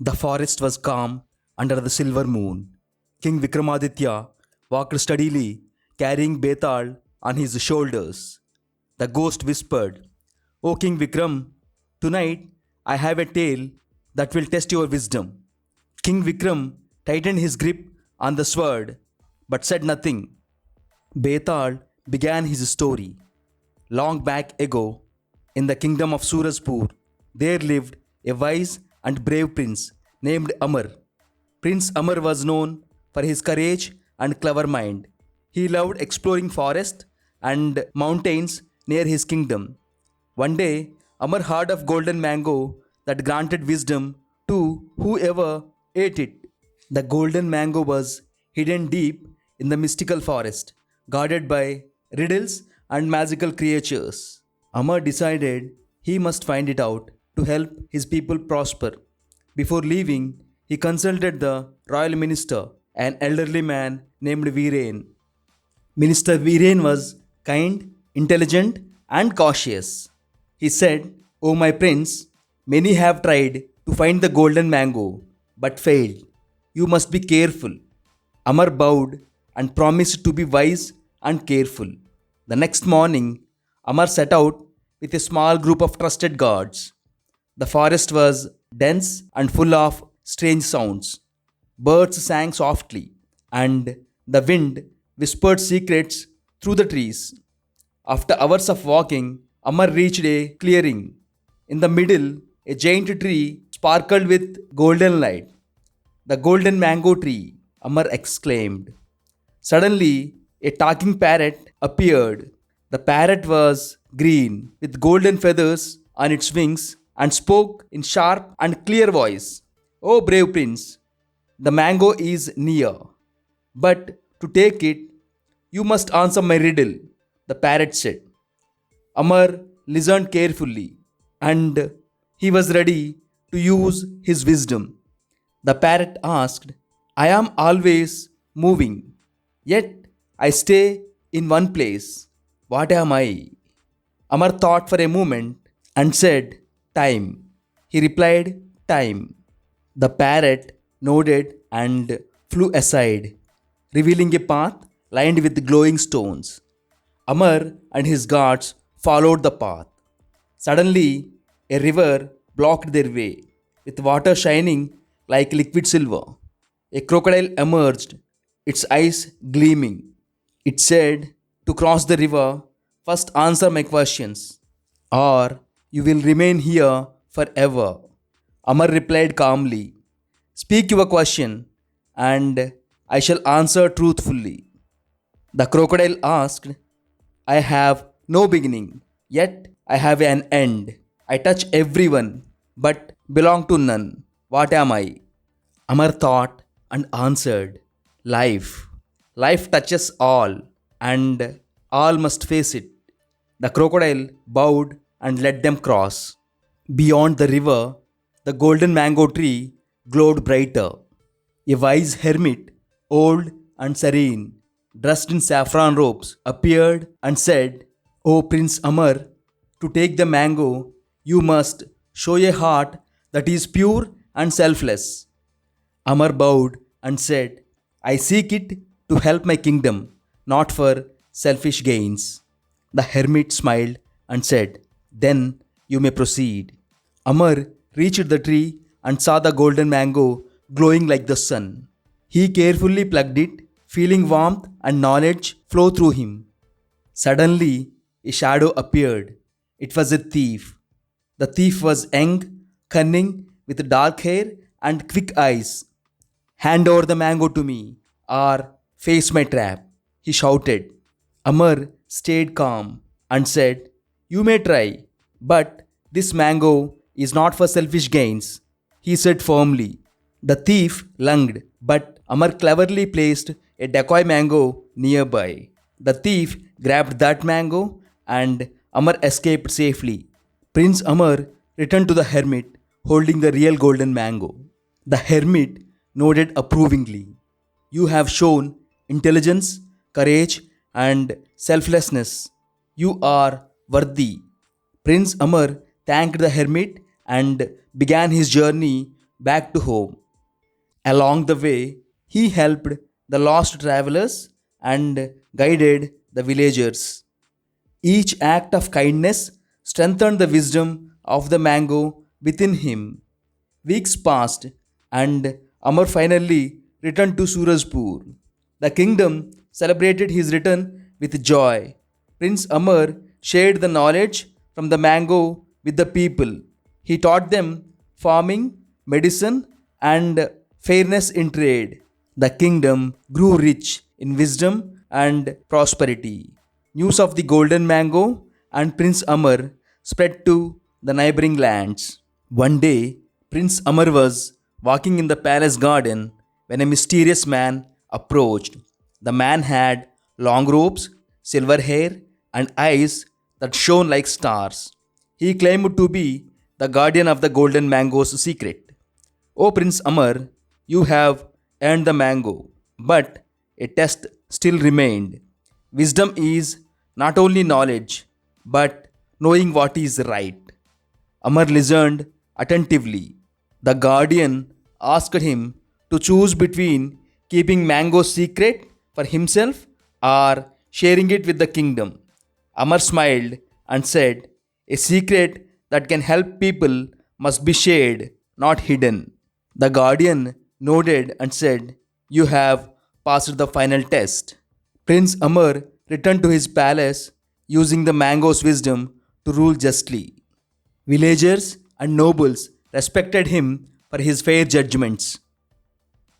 The forest was calm under the silver moon. King Vikramaditya walked steadily, carrying Betal on his shoulders. The ghost whispered, "O King Vikram, tonight I have a tale that will test your wisdom." King Vikram tightened his grip on the sword but said nothing. Betal began his story. Long back ago, in the kingdom of Surajpur, there lived a wise and brave prince named Amar. Prince Amar was known for his courage and clever mind. He loved exploring forests and mountains near his kingdom. One day, Amar heard of golden mango that granted wisdom to whoever ate it. The golden mango was hidden deep in the mystical forest, guarded by riddles and magical creatures. Amar decided he must find it out to help his people prosper. Before leaving, he consulted the royal minister, an elderly man named Viren. Minister Viren was kind, intelligent, and cautious. He said, "O my prince, many have tried to find the golden mango but failed. You must be careful." Amar bowed and promised to be wise and careful. The next morning, Amar set out with a small group of trusted guards. The forest was dense and full of strange sounds. Birds sang softly, and the wind whispered secrets through the trees. After hours of walking, Amar reached a clearing. In the middle, a giant tree sparkled with golden light. "The golden mango tree," Amar exclaimed. Suddenly, a talking parrot appeared. The parrot was green, with golden feathers on its wings, and spoke in sharp and clear voice. "O brave prince, the mango is near. But to take it, you must answer my riddle," the parrot said. Amar listened carefully, and he was ready to use his wisdom. The parrot asked, "I am always moving, yet I stay in one place. What am I?" Amar thought for a moment and said, "Time." He replied, "Time." The parrot nodded and flew aside, revealing a path lined with glowing stones. Amar and his guards followed the path. Suddenly, a river blocked their way, with water shining like liquid silver. A crocodile emerged, its eyes gleaming. It said, "To cross the river, first answer my questions, or you will remain here forever." Amar replied calmly, "Speak your question, and I shall answer truthfully." The crocodile asked, "I have no beginning, yet I have an end. I touch everyone, but belong to none. What am I?" Amar thought and answered, "Life. Life touches all, and all must face it." The crocodile bowed and let them cross. Beyond the river, the golden mango tree glowed brighter. A wise hermit, old and serene, dressed in saffron robes, appeared and said, "O Prince Amar, to take the mango, you must show a heart that is pure and selfless." Amar bowed and said, "I seek it to help my kingdom, not for selfish gains." The hermit smiled and said, "Then you may proceed." Amar reached the tree and saw the golden mango glowing like the sun. He carefully plucked it, feeling warmth and knowledge flow through him. Suddenly, a shadow appeared. It was a thief. The thief was young, cunning, with dark hair and quick eyes. "Hand over the mango to me, or face my trap," he shouted. Amar stayed calm and said, "You may try, but this mango is not for selfish gains," he said firmly. The thief lunged, but Amar cleverly placed a decoy mango nearby. The thief grabbed that mango, and Amar escaped safely. Prince Amar returned to the hermit holding the real golden mango. The hermit nodded approvingly. "You have shown intelligence, courage, and selflessness. You are worthy." Prince Amar thanked the hermit and began his journey back to home. Along the way, he helped the lost travelers and guided the villagers. Each act of kindness strengthened the wisdom of the mango within him. Weeks passed, and Amar finally returned to Surajpur. The kingdom celebrated his return with joy. Prince Amar shared the knowledge from the mango with the people. He taught them farming, medicine, and fairness in trade. The kingdom grew rich in wisdom and prosperity. News of the golden mango and Prince Amar spread to the neighboring lands. One day, Prince Amar was walking in the palace garden when a mysterious man approached. The man had long robes, silver hair, and eyes that shone like stars. He claimed to be the guardian of the golden mango's secret. O Prince Amar, you have earned the mango, but a test still remained. Wisdom is not only knowledge, but knowing what is right. Amar listened attentively. The guardian asked him to choose between keeping mango's secret for himself or sharing it with the kingdom. Amar smiled and said, a secret that can help people must be shared, not hidden. The guardian nodded and said, you have passed the final test. Prince Amar returned to his palace using the mango's wisdom to rule justly. Villagers and nobles respected him for his fair judgments.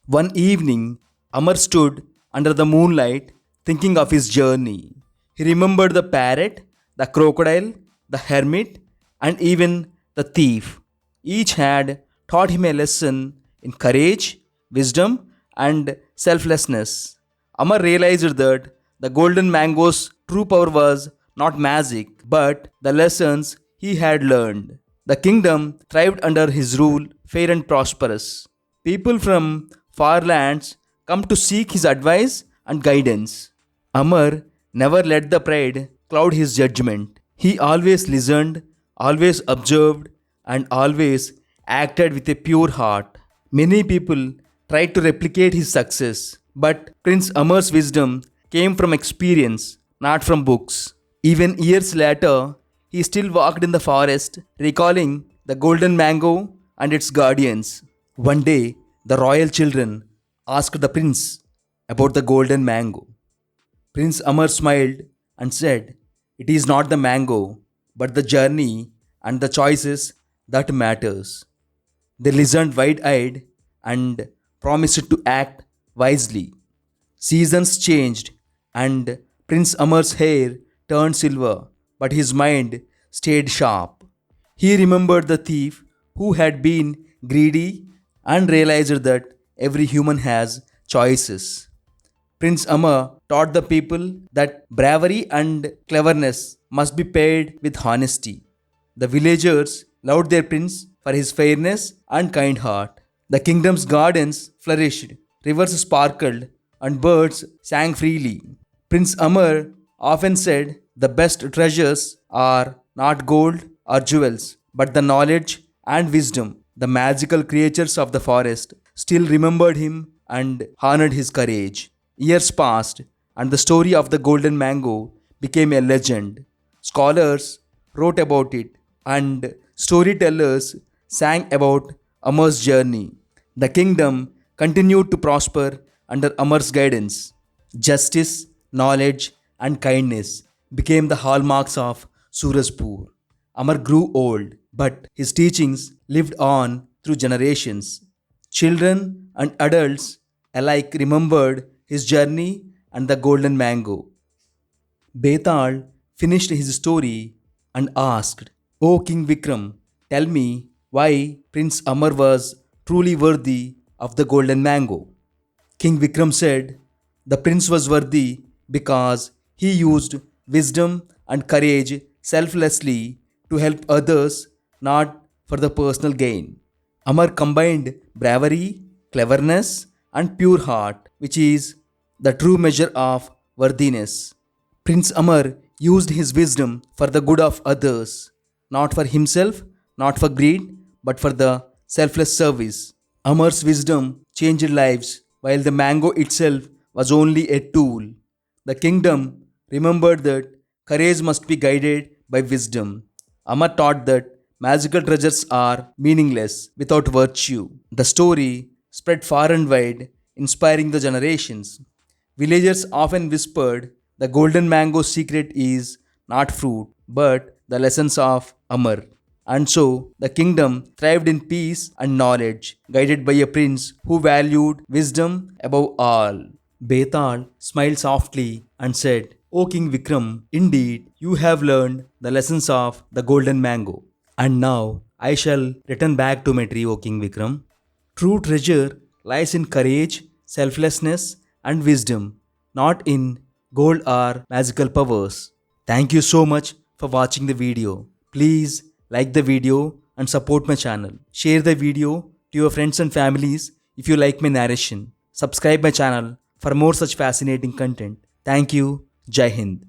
One evening, Amar stood under the moonlight thinking of his journey. He remembered the parrot, the crocodile, the hermit, and even the thief. Each had taught him a lesson in courage, wisdom, and selflessness. Amar realized that the golden mango's true power was not magic, but the lessons he had learned. The kingdom thrived under his rule, fair and prosperous. People from far lands come to seek his advice and guidance. Amar never let the pride cloud his judgment. He always listened, always observed, and always acted with a pure heart. Many people tried to replicate his success, but Prince Amar's wisdom came from experience, not from books. Even years later, he still walked in the forest, recalling the golden mango and its guardians. One day, the royal children asked the prince about the golden mango. Prince Amar smiled and said, it is not the mango, but the journey and the choices that matters. They listened wide-eyed and promised to act wisely. Seasons changed and Prince Amar's hair turned silver, but his mind stayed sharp. He remembered the thief who had been greedy and realized that every human has choices. Prince Amar taught the people that bravery and cleverness must be paired with honesty. The villagers loved their prince for his fairness and kind heart. The kingdom's gardens flourished, rivers sparkled, and birds sang freely. Prince Amar often said, the best treasures are not gold or jewels, but the knowledge and wisdom. The magical creatures of the forest still remembered him and honored his courage. Years passed, and the story of the golden mango became a legend. Scholars wrote about it, and storytellers sang about Amar's journey. The kingdom continued to prosper under Amar's guidance. Justice, knowledge, and kindness became the hallmarks of Surajpur. Amar grew old, but his teachings lived on through generations. Children and adults alike remembered his journey and the golden mango. Betal finished his story and asked, O King Vikram, tell me why Prince Amar was truly worthy of the golden mango. King Vikram said, the prince was worthy because he used wisdom and courage selflessly to help others, not for the personal gain. Amar combined bravery, cleverness, and pure heart, which is the true measure of worthiness. Prince Amar used his wisdom for the good of others, not for himself, not for greed, but for the selfless service. Amar's wisdom changed lives, while the mango itself was only a tool. The kingdom remembered that courage must be guided by wisdom. Amar taught that magical treasures are meaningless without virtue. The story spread far and wide, inspiring the generations. Villagers often whispered, the golden mango secret is not fruit, but the lessons of Amar. And so the kingdom thrived in peace and knowledge, guided by a prince who valued wisdom above all. Betal smiled softly and said, O King Vikram, indeed you have learned the lessons of the golden mango. And now I shall return back to my tree, O King Vikram. True treasure lies in courage, selflessness, and wisdom, not in gold or magical powers. Thank you so much for watching the video. Please like the video and support my channel. Share the video to your friends and families if you like my narration. Subscribe my channel for more such fascinating content. Thank you. Jai Hind.